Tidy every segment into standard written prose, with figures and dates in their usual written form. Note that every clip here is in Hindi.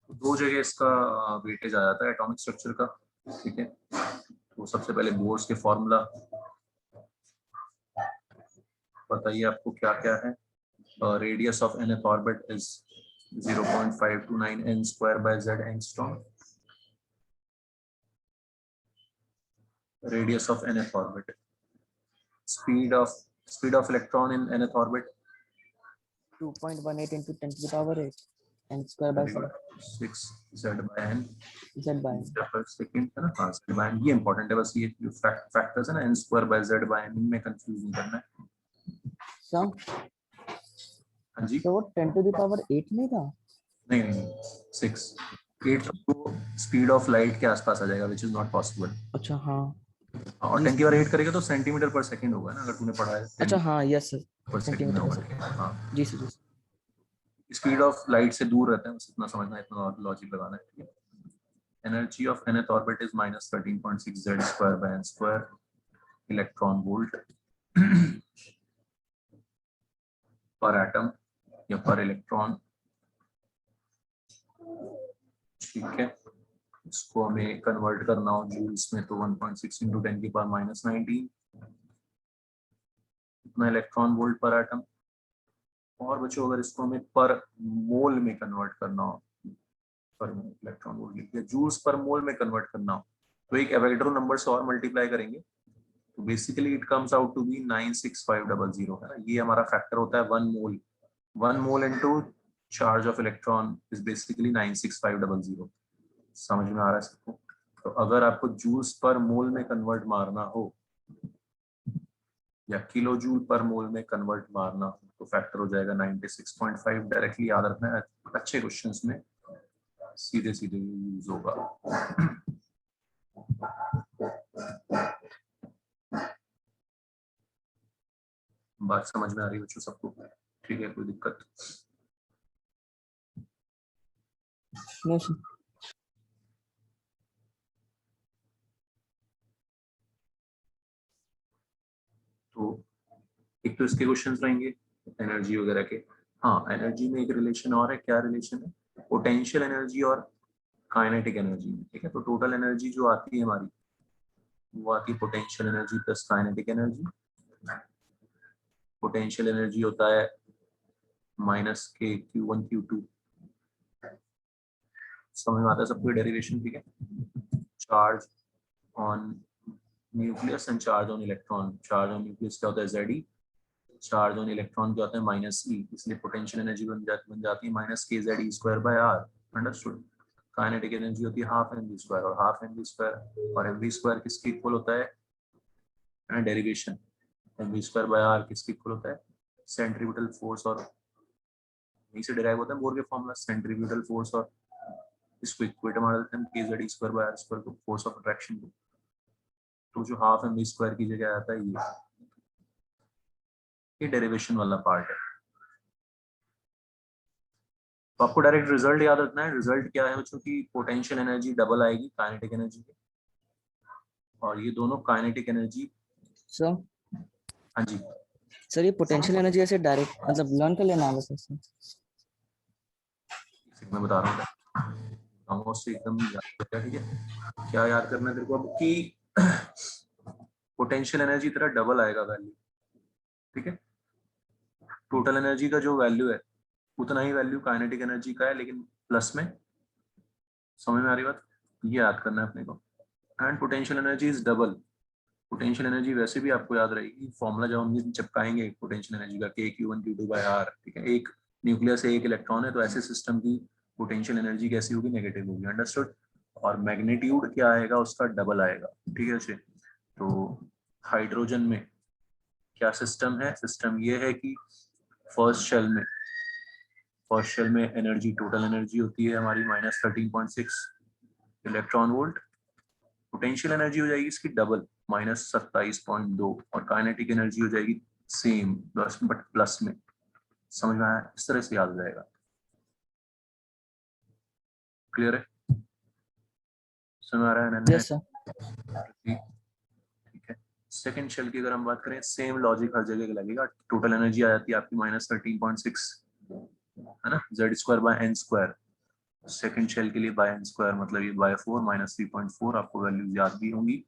दो जगह इसका वेटेज आ जाता है एटॉमिक स्ट्रक्चर का, ठीक है। तो सबसे पहले बोर्स के फॉर्मूला बताइए आपको क्या क्या है। Radius of nth orbit is 0.529 n square by z angstrom. Radius of nth orbit. Speed of electron in nth orbit. 2.18 into 10 to the power 8 n square by 7 6 z by n z by n per second है ना। हाँ z by n ये इंपॉर्टेंट है, बस ये जो फैक्टर्स है ना n square by z by n इनमें कंफ्यूज नहीं करना है। सम। हाँ जी, तो 10 to the power 8 नहीं था? नहीं 6 8 तो स्पीड ऑफ लाइट के आसपास आ जाएगा, विच इज नॉट पॉसिबल। अच्छा हाँ। और 10 की बार 8 करेगा तो सेंटीमीटर पर सेकंड होगा ना, अगर तूने पढ़ा है 10 अच्छा हाँ, यस सर, पर सेकंड में सेंटीमीटर पर होगा। सेकंड। हाँ, ji sir, ji sir. Speed of light से दूर रहते हैं, बस इतना समझना, इतना लॉजिक लगाना है, ठीक है। Energy of nth orbit is -13.6 z square by n square electron volt पर एटम या पर इलेक्ट्रॉन, ठीक है। इसको हमें कन्वर्ट करना हो जूल्स में तो 1.6 इंटू 10 की पावर -19 इतना इलेक्ट्रॉन वोल्ट पर एटम। और बच्चों अगर इसको हमें पर मोल में कन्वर्ट करना हो, पर इलेक्ट्रॉन वोल्ट लिख दिया, जूल्स पर मोल में कन्वर्ट करना हो तो एक एवोगाड्रो नंबर से और मल्टीप्लाई करेंगे तो basically it comes out to be 96500 है ना। ये हमारा फैक्टर होता है 1 mole into charge of electron is basically 96500। समझ में आ रहा है सबको? तो अगर आपको जूल्स पर मोल में कन्वर्ट मारना हो या किलो जूल पर मोल में कन्वर्ट मारना हो तो फैक्टर हो जाएगा 96.5। डायरेक्टली याद रखना है, अच्छे क्वेश्चंस में सीधे सीधे यूज होगा। बात समझ में आ रही है बच्चों सबको? ठीक है, कोई दिक्कत? No sir. तो एक तो इसके क्वेश्चंस रहेंगे एनर्जी वगैरह के। हाँ, एनर्जी में एक रिलेशन और है। क्या रिलेशन है? पोटेंशियल एनर्जी और काइनेटिक एनर्जी में, ठीक है। तो टोटल एनर्जी जो आती है हमारी वो आती है potential energy plus kinetic energy. Potential energy होता है -k Q1 Q2। समझ में आता है सबको डेरिवेशन, ठीक है। Charge on nucleus and charge on electron. Charge on nucleus क्या होता है Ze, चार्ज ऑन इलेक्ट्रॉन क्या होता है -e, इसलिए पोटेंशियल एनर्जी बन जाती है -kZe²/r। अंडरस्टूड? काइनेटिक एनर्जी होती है हाफ mv स्क्वायर, और हाफ mv स्क्वायर और mv स्क्वायर किसके इक्वल होता है? डेरिवेशन mv²/r किसके इक्वल होता है? सेंट्रीब्यूटल फोर्स, और यहीं से डिराइव होता है बोर के फॉर्मूला, सेंट्रीब्यूटल फोर्स। और इसको इक्वेट मार देते हैं kZe²/r² को, फोर्स ऑफ अट्रैक्शन को। तो जो हाफ mv स्क्वायर की जगह आता है ये डेरिवेशन वाला पार्ट है। तो आपको डायरेक्ट रिजल्ट याद रखना है। रिजल्ट क्या है बच्चों की? पोटेंशियल एनर्जी डबल आएगी काइनेटिक एनर्जी के, और ये दोनों काइनेटिक एनर्जी। सर हाँ जी सर, ये पोटेंशियल एनर्जी ऐसे डायरेक्ट मतलब लर्न कर लेना है बस ऐसे? मैं बता रहा हूँ ऑलमोस्ट एकदम याद रखा, ठीक है। क्या याद करना है तेरे को अब कि पोटेंशियल एनर्जी तेरा डबल आएगा वैल्यू, ठीक है। टोटल एनर्जी का जो वैल्यू है उतना ही वैल्यू काइनेटिक एनर्जी का है, लेकिन प्लस में। समझ में आ रही बात? ये याद करना है अपने को। And potential energy is double. Potential energy वैसे भी आपको याद रहेगी, फॉर्मूला जब हम चिपकाएंगे पोटेंशियल एनर्जी का k Q1 Q2/r, ठीक है। एक न्यूक्लियस से एक इलेक्ट्रॉन है तो ऐसे सिस्टम की पोटेंशियल एनर्जी कैसी होगी? नेगेटिव होगी। अंडरस्टूड? और मैग्नीट्यूड क्या आएगा उसका? डबल आएगा, ठीक है बच्चे। तो हाइड्रोजन में क्या सिस्टम है? सिस्टम ये है कि फर्स्ट शेल में एनर्जी, टोटल एनर्जी होती है हमारी -13.6 इलेक्ट्रॉन वोल्ट। पोटेंशियल एनर्जी हो जाएगी इसकी डबल, -27.2, और काइनेटिक एनर्जी हो जाएगी सेम प्लस, बट प्लस में। समझ में आया? इस तरह से याद हो जाएगा। क्लियर है? समझ आ रहा है? Yes sir. ठीक है। सेकेंड शेल की अगर हम बात करें, सेम लॉजिक हर जगह लगेगा। टोटल एनर्जी आ जाती है आपकी -13.6 है ना, Z² by n²। Second shell के लिए बाय एन स्क्वायर मतलब ये बाय 4 माइनस 3.4, आपको वैल्यूज याद भी होंगी।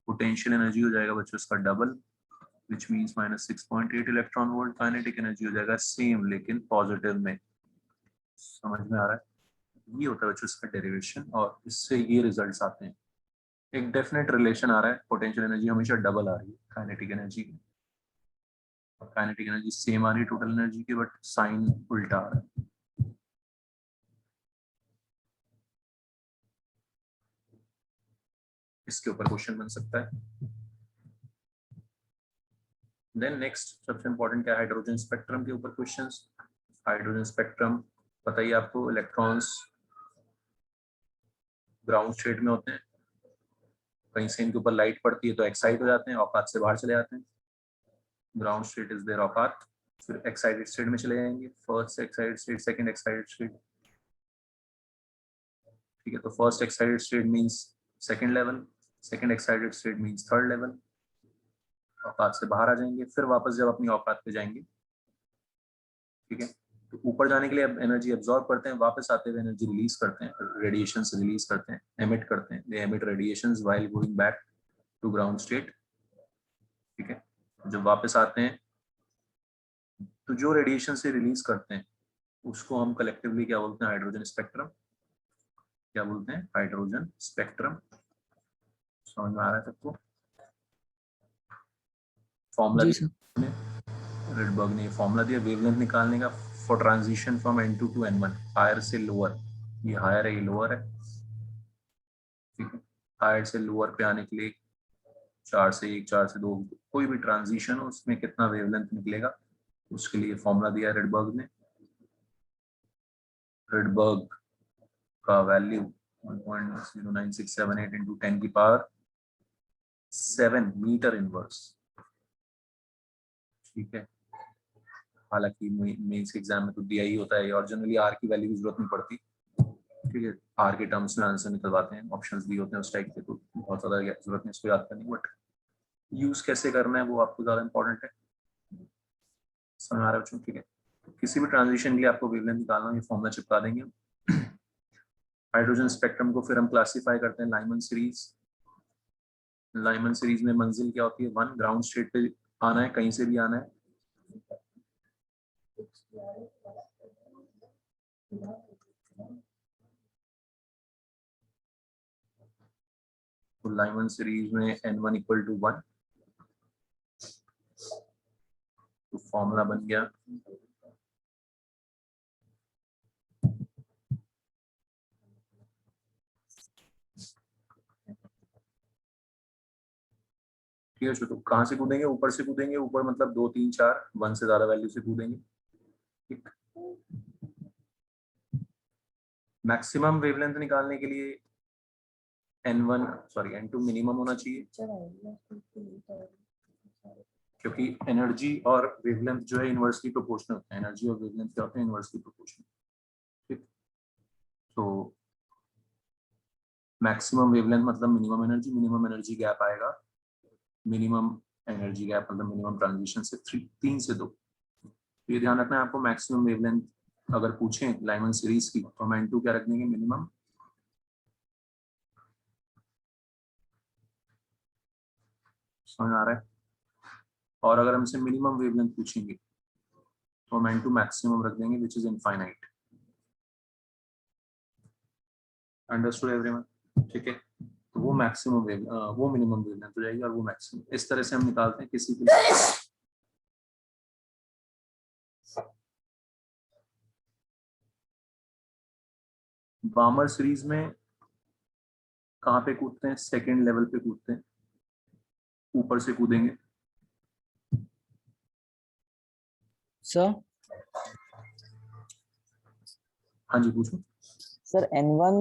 पोटेंशियल एनर्जी हो जाएगा बच्चों इसका double, which means minus 6.8 electron volt. Kinetic energy हो जाएगा सेम लेकिन पॉजिटिव में। समझ में आ रहा है? ये होता है बच्चों इसका डेरिवेशन, और इससे ये रिजल्ट्स आते हैं। एक डेफिनेट रिलेशन आ रहा है, पोटेंशियल एनर्जी हमेशा डबल आ रही है काइनेटिक एनर्जी की, और काइनेटिक एनर्जी सेम आ रही है टोटल एनर्जी की, बट साइन उल्टा आ रहा है। इसके ऊपर क्वेश्चन बन सकता है। देन नेक्स्ट सबसे इंपॉर्टेंट क्या है, हाइड्रोजन स्पेक्ट्रम के ऊपर क्वेश्चंस। हाइड्रोजन स्पेक्ट्रम बताइए आपको, इलेक्ट्रॉन्स ग्राउंड स्टेट में होते हैं, कहीं से इनके ऊपर लाइट पड़ती है तो एक्साइट हो जाते हैं, औकात से बाहर चले जाते हैं। ग्राउंड स्टेट इज देयर औकात, फिर एक्साइटेड स्टेट में चले जाएंगे, first excited state, second excited state. ठीक है, तो first excited state means second level, second excited state means third level. औकात से बाहर आ जाएंगे, फिर वापस जब अपनी औकात पे जाएंगे, ठीक है, तो ऊपर जाने के लिए एनर्जी एब्जॉर्ब करते हैं, वापस आते हुए एनर्जी रिलीज करते हैं, रेडिएशन रिलीज करते हैं, एमिट करते हैं, they emit radiations while going back to ground state. ठीक है, जब वापस आते हैं तो जो रेडिएशन से रिलीज करते हैं उसको हम कलेक्टिवली क्या बोलते हैं, हाइड्रोजन स्पेक्ट्रम। क्या बोलते हैं, हाइड्रोजन स्पेक्ट्रम। समझ में आ रहा है सबको? फॉर्मूला जी सर। रेडबर्ग ने फॉर्मूला दिया वेवलेंथ निकालने का for transition from N2 to N1, higher से लोअर। ये हायर है, ये लोअर है। ठीक है, हायर से लोअर पे आने के लिए 4 से 1, 4 से 2, कोई भी ट्रांजिशन हो उसमें कितना वेवलेंथ निकलेगा, उसके लिए फॉर्मूला दिया रेडबर्ग ने। रेडबर्ग का वैल्यू 1.09678 into 10 की पावर 7 मीटर इनवर्स। ठीक है, हालांकि मेंस एग्जाम में तो दिया ही होता है, और जनरली आर की वैल्यू की जरूरत नहीं पड़ती। ठीक है, आर के टर्म्स में आंसर निकलवाते हैं, ऑप्शंस दिए होते हैं उस टाइप के, तो बहुत ज़्यादा जरूरत नहीं इसको याद करने की, बट यूज कैसे करना है वो आपको ज़्यादा इंपॉर्टेंट है। समझ आ रहा है बच्चों? ठीक है, तो किसी भी ट्रांजिशन के लिए आपको वेवलेंथ निकालना है, ये फॉर्मूला चिपका देंगे। हाइड्रोजन स्पेक्ट्रम को फिर हम क्लासीफाई करते हैं लाइमन सीरीज। लाइमन सीरीज में मंजिल क्या होती है, 1, ग्राउंड स्टेट पे आना है, कहीं से भी आना है। तो लाइमन सीरीज में N1 इक्वल टू 1, तो फॉर्मूला बन गया ठीक है। तो कहाँ से कूदेंगे, ऊपर से कूदेंगे, ऊपर मतलब 2, 3, 4, 1 से ज्यादा वैल्यू से कूदेंगे। ठीक, मैक्सिमम वेवलेंथ निकालने के लिए N2 मिनिमम होना चाहिए, क्योंकि एनर्जी और वेवलेंथ जो है इनवर्सली प्रोपोर्शनल होते हैं। एनर्जी और वेवलेंथ क्या होते हैं, इनवर्सली प्रोपोर्शनल। ठीक, तो मैक्सिमम वेवलेंथ मतलब मिनिमम एनर्जी गैप आएगा। मिनिमम एनर्जी गैप मतलब मिनिमम ट्रांजिशन से 3 से 2। ये ध्यान रखना है आपको, मैक्सिमम वेवलेंथ अगर पूछें लाइमन सीरीज की तो हम N2 क्या रख देंगे, मिनिमम। समझ आ रहा है? और अगर हमसे मिनिमम वेवलेंथ पूछेंगे तो हम N2 मैक्सिमम रख देंगे, which is infinite. Understood everyone? ठीक है, तो वो मैक्सिमम वो मिनिमम वेवलेंथ हो जाएगी, और वो मैक्सिमम। इस तरह से हम निकालते हैं किसी भी बामर सीरीज में। कहाँ पे कूदते हैं, सेकेंड लेवल पे कूदते हैं, ऊपर से कूदेंगे। सर हाँ जी पूछो। सर N1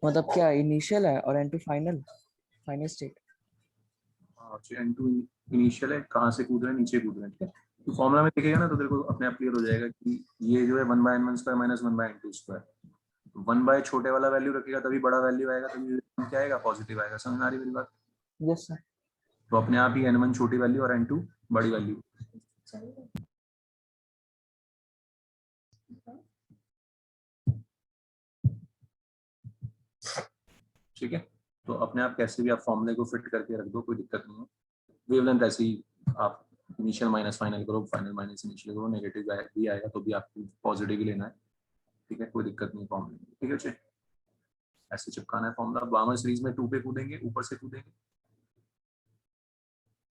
मतलब क्या इनिशियल है और N2 final final state? N2 initial है, कहाँ से कूद रहे हैं, नीचे कूद रहे हैं। ठीक है, तो फॉर्मूला में देखेगा ना तो तेरे को अपने आप क्लियर हो जाएगा कि ये जो है 1/n1² माइनस 1/n2²। 1 बाय छोटे वाला वैल्यू रखेगा तभी बड़ा वैल्यू आएगा, तभी क्या आएगा, पॉजिटिव आएगा। समझ में आ रही मेरी बात? Yes sir. तो अपने आप ही N1 छोटी वैल्यू और N2 बड़ी वैल्यू। ठीक है, तो अपने आप कैसे भी आप फॉर्मूले को फिट करके रख दो, कोई दिक्कत नहीं है। वेवलेंथ ऐसे ही आप इनिशियल माइनस फाइनल करो, फाइनल माइनस इनिशियल करो, नेगेटिव भी आएगा तो भी आपको पॉजिटिव ही लेना है, ठीक है, कोई दिक्कत नहीं फॉर्मूले में, ठीक है जी। ऐसे चिपकाना है फॉर्मूला। बार्मर सीरीज में 2 पे कूदेंगे, ऊपर से कूदेंगे।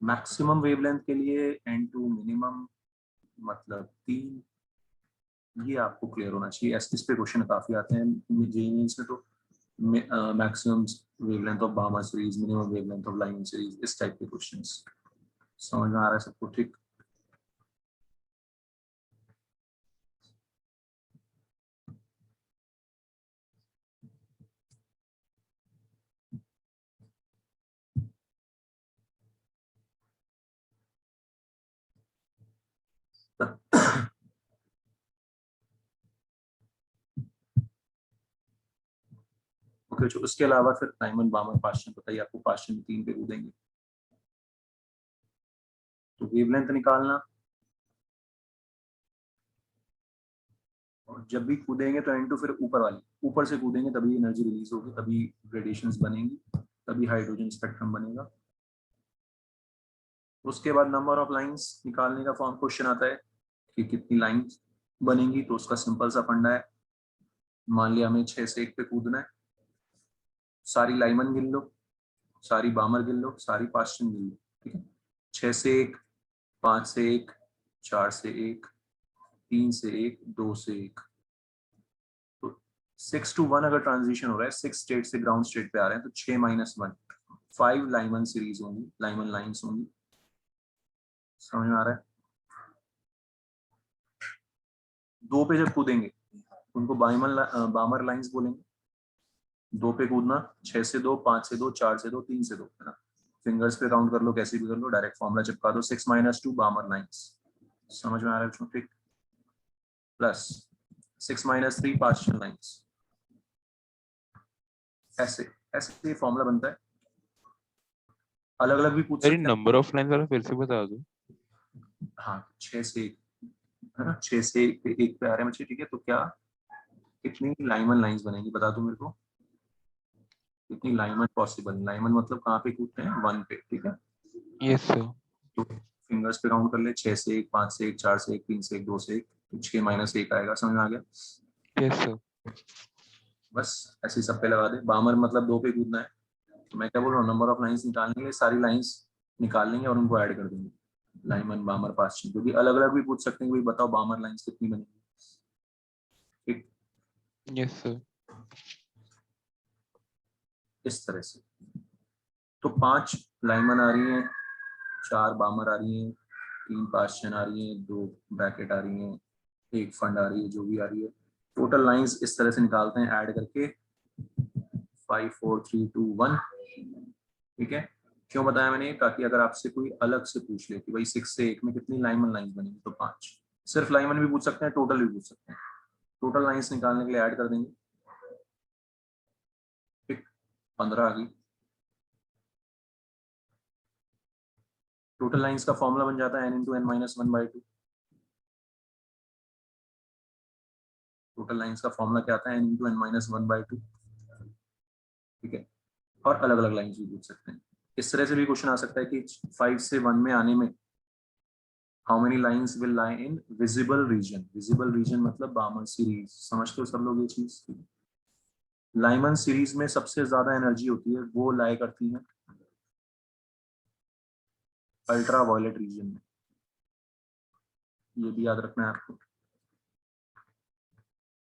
मैक्सिमम वेवलेंथ के लिए n2 मिनिमम मतलब 3, ये आपको क्लियर होना चाहिए। इस पे क्वेश्चन काफी आते हैं जेईई में तो, maximum wavelength of Barmer series, minimum wavelength of line series, इस टाइप के क्वेश्चंस। समझ में आ रहा है सबको? ठीक। ओके, जो उसके अलावा फिर लाइमन बार्मर पास्चन बताइए, आपको पास्चन 3 पे कूदेंगे तो वेवलेंथ निकालना, और जब भी कूदेंगे तो n2 फिर ऊपर वाली, ऊपर से कूदेंगे तभी एनर्जी रिलीज होगी, तभी रेडिएशंस बनेंगी, तभी हाइड्रोजन स्पेक्ट्रम बनेगा। उसके बाद नंबर ऑफ लाइंस निकालने का फॉर्म क्वेश्चन आता है कि कितनी लाइंस बनेंगी, तो उसका सिंपल सा फंडा है। मान लिया हमें 6 से 1 पे कूदना है, सारी लाइमन गिन लो, सारी बामर गिन लो, सारी पास्चन गिन लो, ठीक है। 6 से 1, 5 से 1, 4 से 1, 3 से 1, 2 से 1, तो 6 to 1 अगर ट्रांजिशन हो रहा है, 6 स्टेट से ग्राउंड स्टेट पे आ रहे हैं, तो 6 - 1, 5 लाइमन सीरीज होंगी, लाइमन लाइंस होंगी। समझ में आ रहा है? 2 पे जब कूदेंगे उनको बामर लाइंस बोलेंगे। 2 पे कूदना, 6 से 2, 5 से 2, 4 से 2, 3 से 2, है ना। फिंगर्स पे काउंट कर लो, कैसे भी कर लो, डायरेक्ट फॉर्मूला चिपका दो, 6 - 2 बामर लाइंस। समझ में आ रहा है बच्चों? ठीक। Plus 6 - 3 Paschen lines. ऐसे ऐसे ये फॉर्मूला बनता है। अलग अलग भी पूछ अरे सकते नंबर ऑफ लाइन वाला फिर से बता दो। हैं। हाँ, 6 से 1, है ना, 6 से 1 पे आ रहे हैं बच्चे, ठीक है। तो क्या कितनी लाइमन लाइंस बनेंगी बता दो मेरे को, कितनी लाइमन पॉसिबल। लाइमन मतलब कहाँ पे कूदते हैं? 1 पे, ठीक है। Yes sir. तो फिंगर्स पे काउंट कर ले, 6 से 1, 5 से 1, 4 से 1, 3 से 1, 2 से 1, तो 6 - 1 आएगा। समझ में आ गया? Yes sir. बस ऐसे ही सब पे लगा दे। बामर मतलब 2 पे कूदना है, तो मैं क्या बोल रहा हूँ, नंबर ऑफ लाइंस निकालने के लिए सारी लाइंस निकाल लेंगे और उनको ऐड कर देंगे, लाइमन बामर पास्चन। क्योंकि अलग अलग भी पूछ सकते हैं, भाई बताओ बामर लाइंस कितनी बनेगी, ठीक। Yes sir. इस तरह से तो 5 लाइमन आ रही हैं, 4 बामर आ रही हैं, 3 पास्चन आ रही हैं, 2 ब्रैकेट आ रही हैं, 1 फंड आ रही है, जो भी आ रही है। टोटल लाइंस इस तरह से निकालते हैं ऐड करके, 5 4 3 2 1, ठीक है। क्यों बताया मैंने? ताकि अगर आपसे कोई अलग से पूछ ले कि भाई 6 से 1 में कितनी लाइमन लाइंस बनेगी, तो 5। सिर्फ लाइमन भी पूछ सकते हैं, टोटल भी पूछ सकते हैं। टोटल लाइंस निकालने के लिए ऐड कर देंगे, ठीक। 15 आ गई। टोटल लाइंस का फॉर्मूला बन जाता है n × n - 1/2। टोटल लाइंस का फॉर्मूला क्या आता है? n × n - 1/2, ठीक है। और अलग अलग लाइंस भी पूछ सकते हैं। इस तरह से भी क्वेश्चन आ सकता है कि 5 से 1 में आने में how many lines will lie in visible region. Visible region मतलब बामर सीरीज। समझते हो सब लोग ये चीज? लाइमन सीरीज में सबसे ज्यादा एनर्जी होती है, वो लाई करती है अल्ट्रा वायलेट रीजन में। ये भी याद रखना है आपको।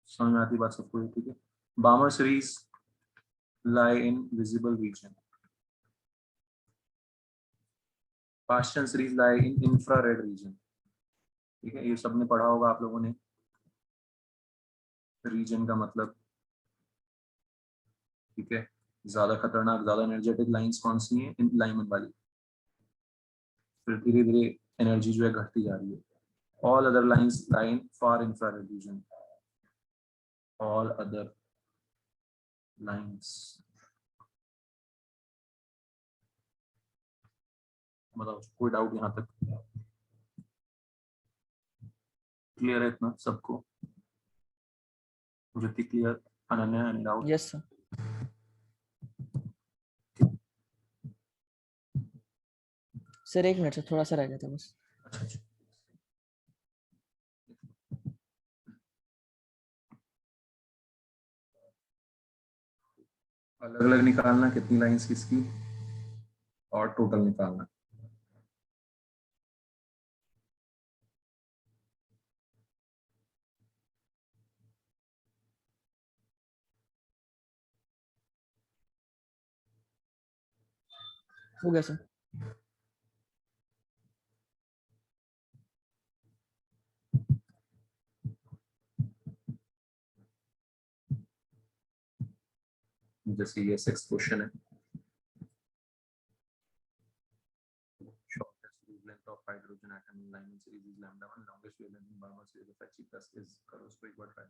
समझ में आती बात सबको ये? ठीक है। बामर series lie in visible region, Paschen series lie in infrared reason, ठीक है। ये सबने पढ़ा होगा आप लोगों ने। रीजन का मतलब, ठीक है, ज्यादा खतरनाक, ज्यादा एनर्जेटिक लाइंस कौन सी हैं? इन लाइमन वाली। फिर धीरे धीरे एनर्जी जो है घटती जा रही है। All other lines line for infrared region, all other lines. बताओ कोई डाउट यहाँ तक? क्लियर है इतना सबको? Jyoti clear? Ananya any doubt? Yes sir. Sir 1 minute से थोड़ा सा रह गया था बस। अच्छा अच्छा, अलग अलग निकालना कितनी लाइंस किसकी और टोटल निकालना। हो गया सर। जैसे ये 6 क्वेश्चन है, shortest wavelength of hydrogen atom in Lyman series is lambda 1, longest wavelength in Balmer series of He plus is, करो उसको एक बार try।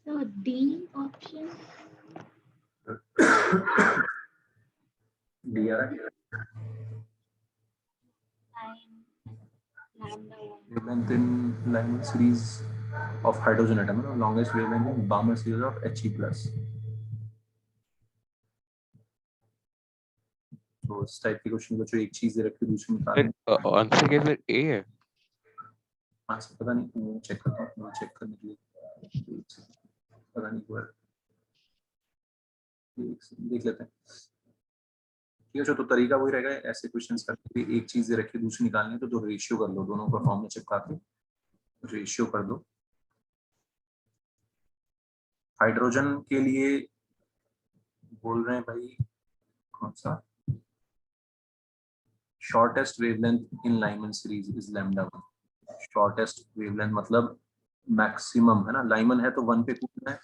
So D option. D आ रहा है, Lambda 1. wavelength in Lyman series of hydrogen atom, longest wavelength in Balmer series of He plus। तो इस टाइप के क्वेश्चन को जो एक चीज दे रखी है दूसरी निकालनी। आंसर क्या फिर ए है? आंसर पता नहीं, मैं चेक करता हूँ, मैं चेक करने के लिए पता नहीं हुआ, देख लेते हैं। ठीक है, तो तरीका वही रहेगा, ऐसे क्वेश्चंस करके एक चीज दे रखी है दूसरी निकालनी है तो दो रेशियो कर लो, दोनों का फॉर्म में चिपका के रेशियो कर दो। हाइड्रोजन के लिए बोल रहे हैं भाई कौन सा, shortest wavelength in Lyman series is lambda 1। Shortest wavelength मतलब मैक्सिमम है ना, लाइमन है तो 1 पे कूदना है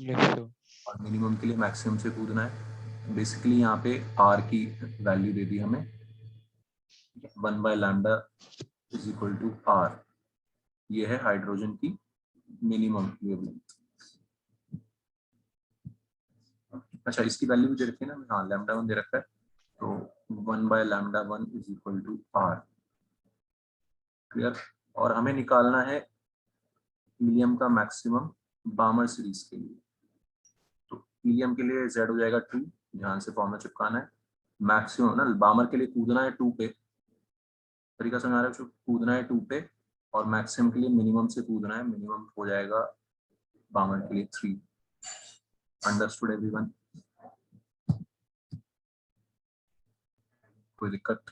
यस सर। और मिनिमम के लिए मैक्सिमम से कूदना है। बेसिकली यहाँ पे आर की वैल्यू दे दी हमें, 1/λ इज इक्वल टू आर। ये है हाइड्रोजन की मिनिमम वेवलेंथ। अच्छा, इसकी वैल्यू भी दे रखी है ना, हाँ लैम्डा 1 दे रखा है, तो 1/λ1 is equal to R. Clear. और हमें निकालना है हीलियम का मैक्सिमम बामर सीरीज के लिए। तो हीलियम के लिए Z हो जाएगा 2, ध्यान से फॉर्मूला चिपकाना है। मैक्सिमम ना बामर के लिए कूदना है 2 पे, तरीका समझ आ रहा है, कूदना है 2 पे और मैक्सिमम के लिए मिनिमम से कूदना है, मिनिमम हो जाएगा बामर के लिए 3। Understood everyone? कोई दिक्कत?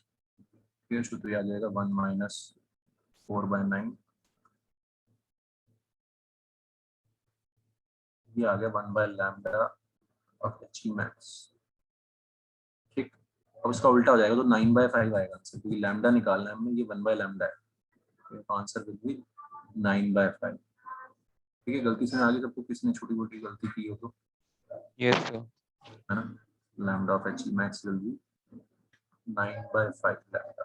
फिर सूत्र आ जाएगा 1 माइनस 4/9, ये आ गया 1/λ ऑफ He max। ठीक, अब इसका उल्टा हो जाएगा तो 9/5 आएगा आंसर, क्योंकि लैम्डा निकालना है हमें, ये 1/λ है, तो आंसर विल बी 9/5। ठीक है, गलती से मैं आगे सबको किसी ने छोटी मोटी गलती की हो तो, यस सर। है ना, lambda of He max will be 9/5 lambda.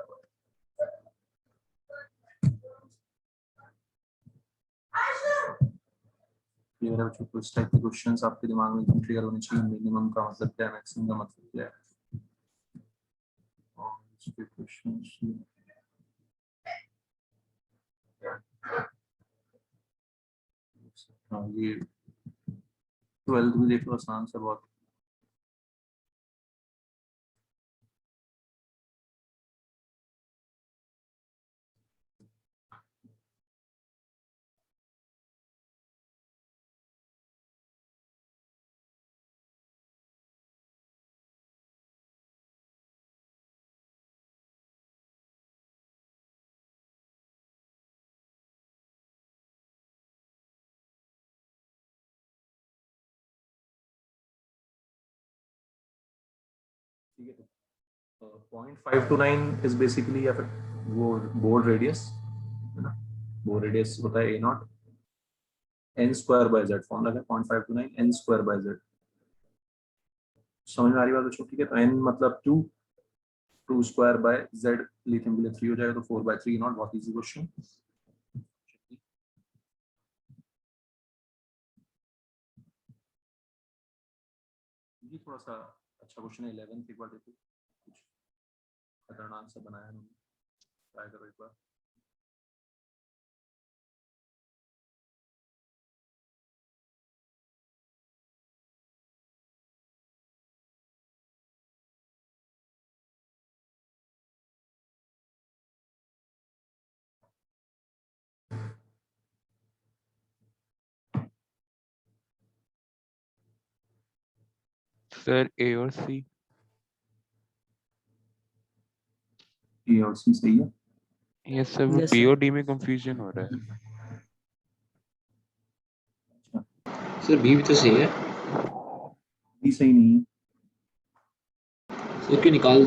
Clear है बच्चों? इस टाइप के क्वेश्चंस आपके दिमाग में एकदम क्लियर होने चाहिए, मिनिमम का मतलब क्या है, मैक्सिमम का मतलब क्या है, और इसके क्वेश्चंस हाँ ये 12th भी देख लो, आसान सा बहुत। ठीक है, तो 0.529 इज बेसिकली, या फिर वो बोर्ड रेडियस है ना, बोर्ड रेडियस होता है A0 n square by z, formula है 0.529 n स्क्वायर बाय z। समझ में आ रही बात बच्चों? ठीक है, तो n मतलब 2 स्क्वायर बाय z, लिथियम के लिए 3 हो जाएगा, तो 4/3 नॉट। बहुत इजी क्वेश्चन। ये थोड़ा सा अच्छा क्वेश्चन है, 11th एक बार देखो, कुछ खतरनाक सा बनाया है, ट्राई करो एक बार। सर ए और सी। ए और सी सही है। यस सर, वो Yes, बी sir. और डी में कंफ्यूजन हो रहा है। सर बी भी तो सही है। बी सही नहीं है। सर क्यों निकाल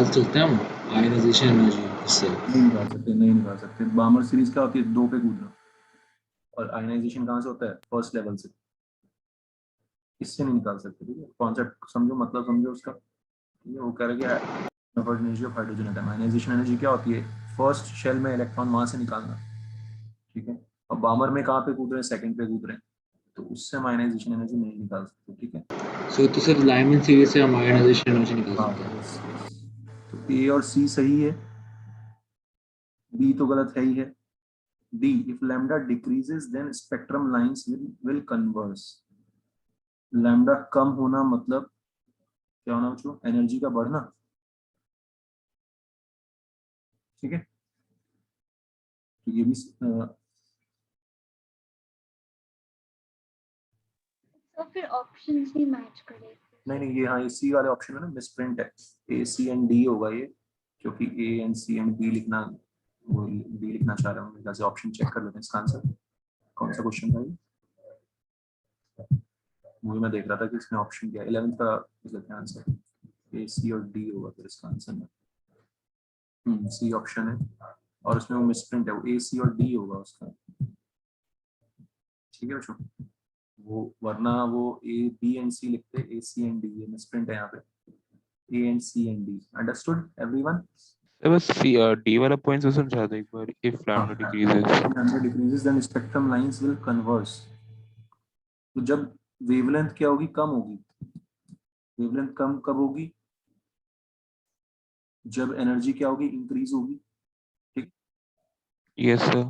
सकते हैं हम आयनाइजेशन एनर्जी इससे? नहीं निकाल सकते, नहीं निकाल सकते। बामर सीरीज क्या होती है, 2 पे कूदना, और आयनाइजेशन कहाँ से होता है, फर्स्ट लेवल से। इससे नहीं निकाल सकते। ठीक है, कॉन्सेप्ट समझो, मतलब समझो उसका। ठीक है, वो कह रहे हैं energy of hydrogen atom. Ionisation energy क्या होती है, फर्स्ट शेल में इलेक्ट्रॉन वहां से निकालना। ठीक है, और बामर में कहाँ पे कूद रहे हैं, सेकंड पे कूद रहे हैं, तो उससे हम आयनाइजेशन एनर्जी नहीं निकाल सकते। ठीक है, तो सर लाइमन सीरीज से हम आयनाइजेशन एनर्जी निकाल हाँ सकते हैं। Yes yes. तो ए और सी सही है, बी तो गलत है ही है। D, if lambda decreases then spectrum lines will converge. Lambda कम होना मतलब क्या होना बच्चों, एनर्जी का बढ़ना। ठीक है, तो ये भी तो फिर ऑप्शंस भी मैच करे। नहीं, ये हाँ, ये सी वाले ऑप्शन में ना मिसप्रिंट है, ए सी एंड डी होगा ये, क्योंकि A and C and B लिखना, वो बी लिखना चाह रहा हूँ। मेरे ख्याल से ऑप्शन चेक कर लेते हैं इसका आंसर। कौन सा क्वेश्चन था ये, वही मैं देख रहा था कि इसने ऑप्शन क्या, 11th का लेते हैं आंसर। ए सी और डी होगा फिर इसका आंसर में। सी ऑप्शन है, और उसमें वो मिसप्रिंट है, वो ए सी और डी होगा उसका। ठीक है बच्चों, वो वरना वो ए बी एंड सी लिखते, ए सी एंड डी, ये मिसप्रिंट है यहाँ पे, A and C and D. Understood everyone? Sir बस सी डी वाला पॉइंट से समझा दो एक बार, if lambda decreases. Decreases then spectrum lines will converge. तो जब वेवलेंथ क्या होगी, कम होगी। वेवलेंथ कम कब होगी, जब एनर्जी क्या होगी, इंक्रीज होगी। ठीक, यस सर।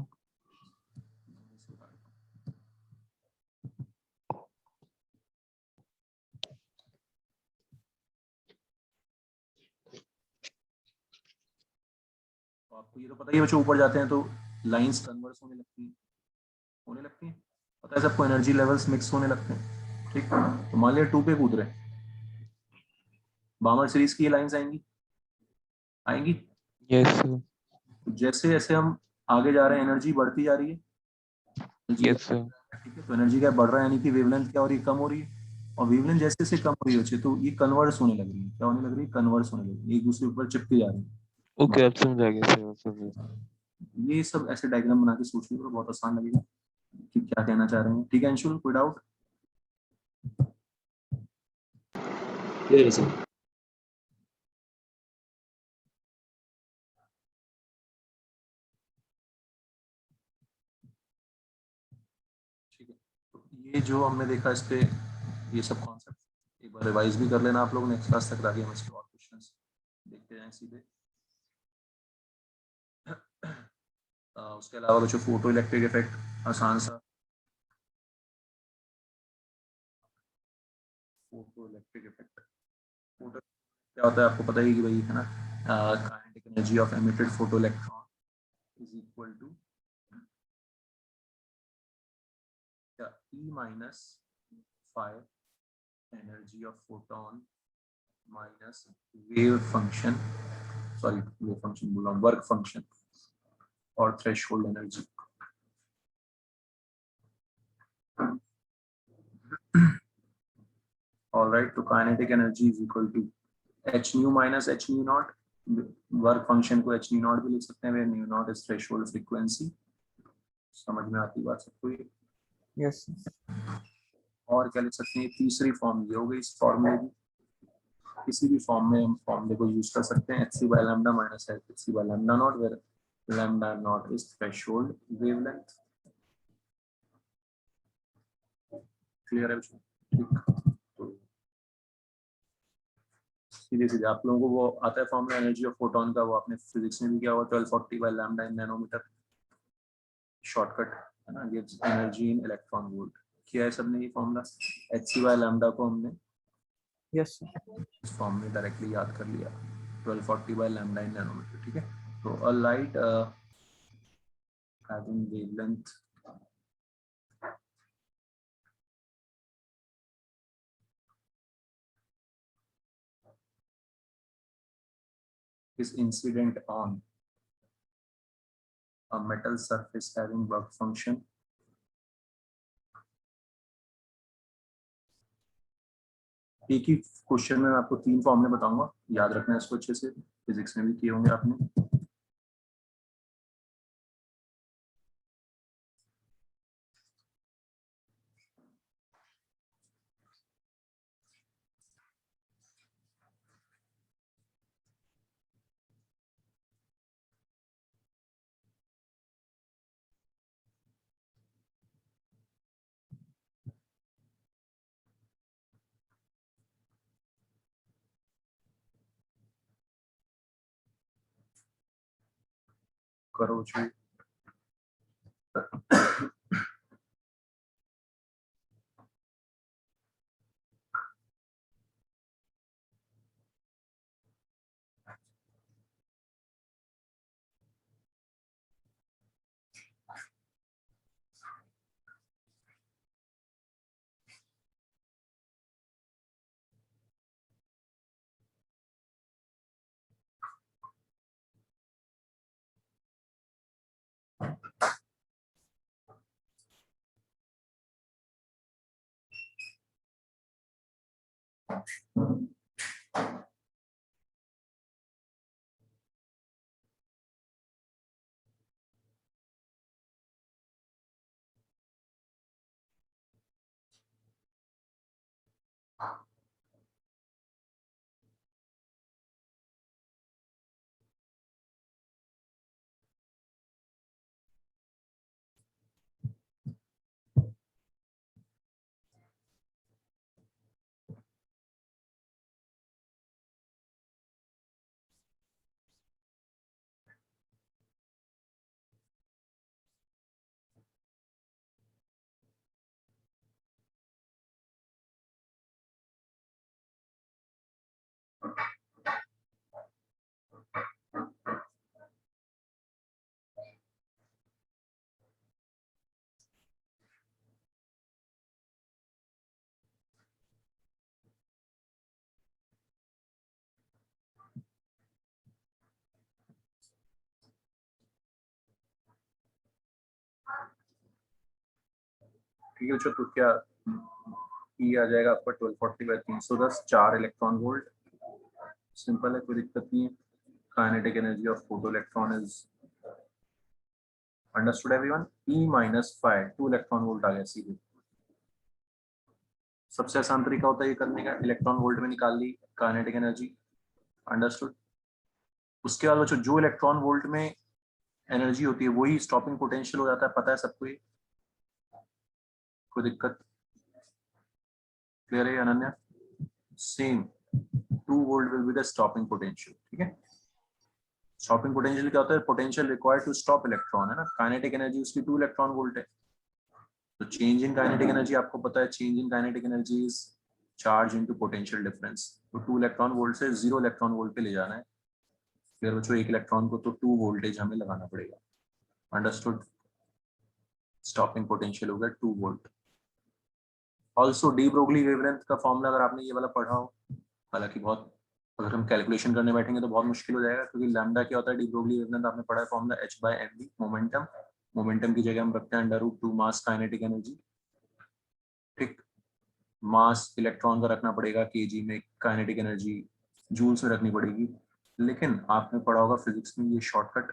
तो आपको ये तो पता ही है बच्चों, ऊपर जाते हैं तो लाइंस कन्वर्स होने लगती हैं। पता है सबको, एनर्जी लेवल्स मिक्स होने लगते हैं। ठीक, तो मान लिया 2 पे कूद रहे हैं, बामर सीरीज की ये लाइंस आएंगी, आएंगी। Yes sir. तो जैसे जैसे हम आगे जा रहे हैं, एनर्जी बढ़ती जा रही है। Energy, yes sir. ठीक है, तो एनर्जी क्या बढ़ रहा है, यानी कि वेवलेंथ क्या हो रही है, कम हो रही है। और वेवलेंथ जैसे जैसे कम हो रही है बच्चे, तो ये कन्वर्स होने लग रही है। क्या होने लग रही है, कन्वर्स होने लग रही है, एक दूसरे के ऊपर चिपके जा रही है। ओके, अब समझ आ गया सर, समझ। ये सब ऐसे डायग्राम बना के सोचने पर बहुत आसान लगेगा कि क्या कहना चाह रहे हैं। ठीक है अंशुल, कोई डाउट? क्लियर है सर। ठीक है, तो ये जो हमने देखा, इस पे ये सब कॉन्सेप्ट एक बार रिवाइज भी कर लेना आप लोग नेक्स्ट क्लास तक, ताकि हम इसके और क्वेश्चंस देखते जाएं सीधे। उसके अलावा बच्चों फोटो इलेक्ट्रिक इफेक्ट आसान सा इलेक्ट्रिक इफेक्ट। क्या होता है आपको पता ही कि भाई है ना, kinetic energy of emitted photo electron is equal to E minus phi energy of photon minus wave function, sorry wave function बोला, work function और threshold energy। all right, तो kinetic energy is equal to h nu minus h nu naught, work function को h nu naught भी लिख सकते हैं, nu naught is threshold frequency। समझ में आती बात सबको ये? यस और क्या लिख सकते हैं, तीसरी फॉर्म ये हो गई इस फॉर्मूले की। किसी भी फॉर्म में हम फॉर्मूले को यूज कर सकते हैं, hc by lambda minus hc by lambda naught, where lambda naught is threshold wavelength। Clear है बच्चों? ठीक, तो सीधे सीधे आप लोगों को वो आता है फॉर्मूला एनर्जी ऑफ फोटोन का, वो आपने फिजिक्स में भी किया हुआ, 1240 by lambda in nanometer, shortcut है ना, gives energy in electron volt. किया है सबने ये फॉर्मूला, hc by lambda को हमने यस इस फॉर्म में डायरेक्टली याद कर लिया, 1240 by lambda in nanometer। ठीक है, तो अ light having wavelength is incident on a metal surface having work function एक ही क्वेश्चन में मैं आपको 3 फॉर्मूले बताऊंगा, याद रखना है इसको अच्छे से, फिजिक्स में भी किए होंगे आपने। करो जी। ठीक है बच्चों, तो क्या ई आ जाएगा आपका 1240 by 310, 4 इलेक्ट्रॉन वोल्ट। सिंपल है, कोई दिक्कत नहीं है। Kinetic energy of photo electron is understood everyone, E minus phi 2 electron volt आ गया सीधे। सबसे आसान तरीका होता है ये करने का, इलेक्ट्रॉन वोल्ट में निकाल ली काइनेटिक एनर्जी, अंडरस्टूड। उसके बाद बच्चों जो इलेक्ट्रॉन वोल्ट में एनर्जी होती है वही स्टॉपिंग पोटेंशियल हो जाता है, पता है सबको ये? कोई दिक्कत? क्लियर है Ananya? Same 2 volt will be the stopping potential. ठीक है, स्टॉपिंग पोटेंशियल क्या होता है? Potential required to stop electron, है ना। काइनेटिक एनर्जी उसकी 2 इलेक्ट्रॉन वोल्ट है। तो चेंज इन काइनेटिक एनर्जी आपको पता है, change in kinetic energy is charge into potential difference. तो 2 इलेक्ट्रॉन वोल्ट से 0 इलेक्ट्रॉन वोल्ट पे ले जाना है। फिर बच्चों 1 इलेक्ट्रॉन को तो 2 वोल्टेज हमें लगाना पड़ेगा। अंडरस्टूड? स्टॉपिंग पोटेंशियल होगा 2 volt. Also de Broglie wavelength का फॉर्मूला अगर आपने ये वाला पढ़ा हो, हालांकि बहुत अगर हम कैलकुलेशन करने बैठेंगे तो बहुत मुश्किल हो जाएगा, क्योंकि लैम्डा क्या होता है, डी ब्रोगली वेवलेंथ आपने पढ़ा है फॉर्मूला h/mv मोमेंटम। मोमेंटम की जगह हम रखते हैं √2 मास काइनेटिक एनर्जी। ठीक, मास इलेक्ट्रॉन का रखना पड़ेगा केजी में, काइनेटिक एनर्जी जूल्स में रखनी पड़ेगी। लेकिन आपने पढ़ा होगा फिजिक्स में ये शॉर्टकट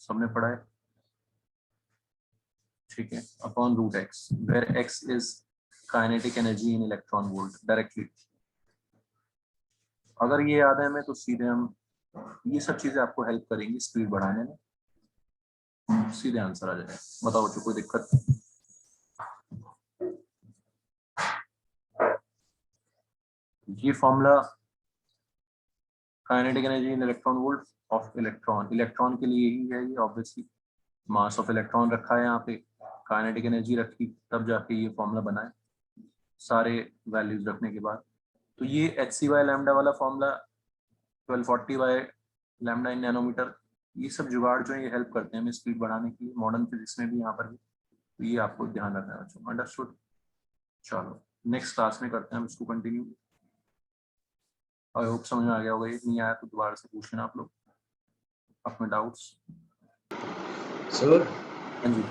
सबने पढ़ा है, ठीक है, upon √x, where x is kinetic energy in electron volt directly. अगर ये याद है हमें तो सीधे हम ये सब चीजें आपको हेल्प करेंगी स्पीड बढ़ाने में, सीधे आंसर आ जाएगा। बताओ बच्चों कोई दिक्कत? ये formula kinetic energy in electron volt of electron, electron के लिए ही है ये ऑब्वियसली। मास ऑफ इलेक्ट्रॉन रखा है यहाँ पे, काइनेटिक एनर्जी रखी, तब जाके ये फॉर्मूला बना है सारे वैल्यूज रखने के बाद। तो ये hc/लैम्डा वाला फॉर्मूला 1240/लैम्डा इन नैनोमीटर, ये सब जुगाड़ जो है ये हेल्प करते हैं हमें स्पीड बढ़ाने की, मॉडर्न फिजिक्स में भी यहाँ पर भी। तो ये आपको ध्यान रखना है बच्चों। अंडरस्टूड? चलो नेक्स्ट क्लास में करते हैं हम इसको कंटिन्यू। आई होप समझ में आ गया होगा। ये नहीं आया तो दोबारा से पूछ लेना आप लोग अपने डाउट्स। सर हाँ जी,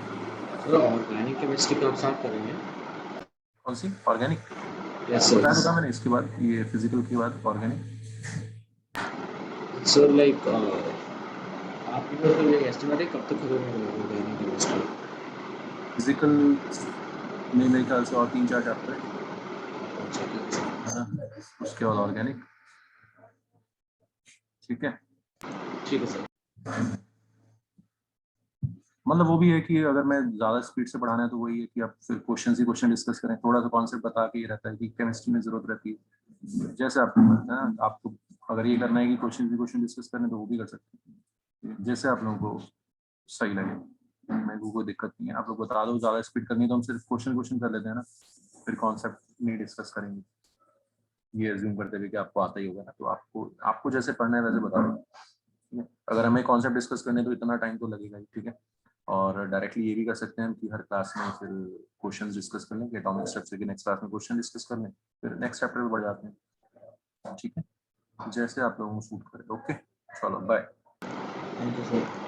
सर ऑर्गेनिक केमिस्ट्री कब स्टार्ट करेंगे? कौन सी? ऑर्गेनिक? यस बताया सर। था मैंने, इसके बाद ये फिजिकल के बाद ऑर्गेनिक। सर लाइक आपकी तो ये एस्टिमेट है कब तक खत्म होगा ऑर्गेनिक केमिस्ट्री? फिजिकल में मेरे ख्याल से और 3-4 चैप्टर है, अच्छा ठीक है सर। है ना? उसके बाद ऑर्गेनिक। ठीक है, ठीक है सर। मतलब वो भी है कि अगर मैं ज्यादा स्पीड से पढ़ाना है तो वही है कि आप फिर क्वेश्चन ही क्वेश्चन डिस्कस करें, थोड़ा सा कॉन्सेप्ट बता के ये रहता है कि केमिस्ट्री में जरूरत रहती है। जैसे आपको पता है ना, आपको अगर ये करना है कि क्वेश्चन डिस्कस करने तो वो भी कर सकते हैं, जैसे आप लोगों को सही लगे। मेरे को कोई दिक्कत नहीं है, आप लोग बता दो ज्यादा स्पीड करनी है तो हम सिर्फ क्वेश्चन कर लेते हैं ना, फिर कॉन्सेप्ट नहीं डिस्कस करेंगे। ये अज्यूम करते हुए कि आपको आता ही होगा ना, तो आपको जैसे पढ़ना है वैसे बता दो, ठीक है। अगर हमें कॉन्सेप्ट डिस्कस करने तो इतना टाइम तो लगेगा ही, ठीक है। और डायरेक्टली ये भी कर सकते हैं कि हर क्लास में फिर क्वेश्चंस डिस्कस कर लें कि एटॉमिक स्ट्रक्चर की नेक्स्ट क्लास में क्वेश्चन डिस्कस कर लें, फिर नेक्स्ट चैप्टर में बढ़ जाते हैं, ठीक है, जैसे आप लोगों को सूट करे। ओके, चलो बाय। Thank you sir.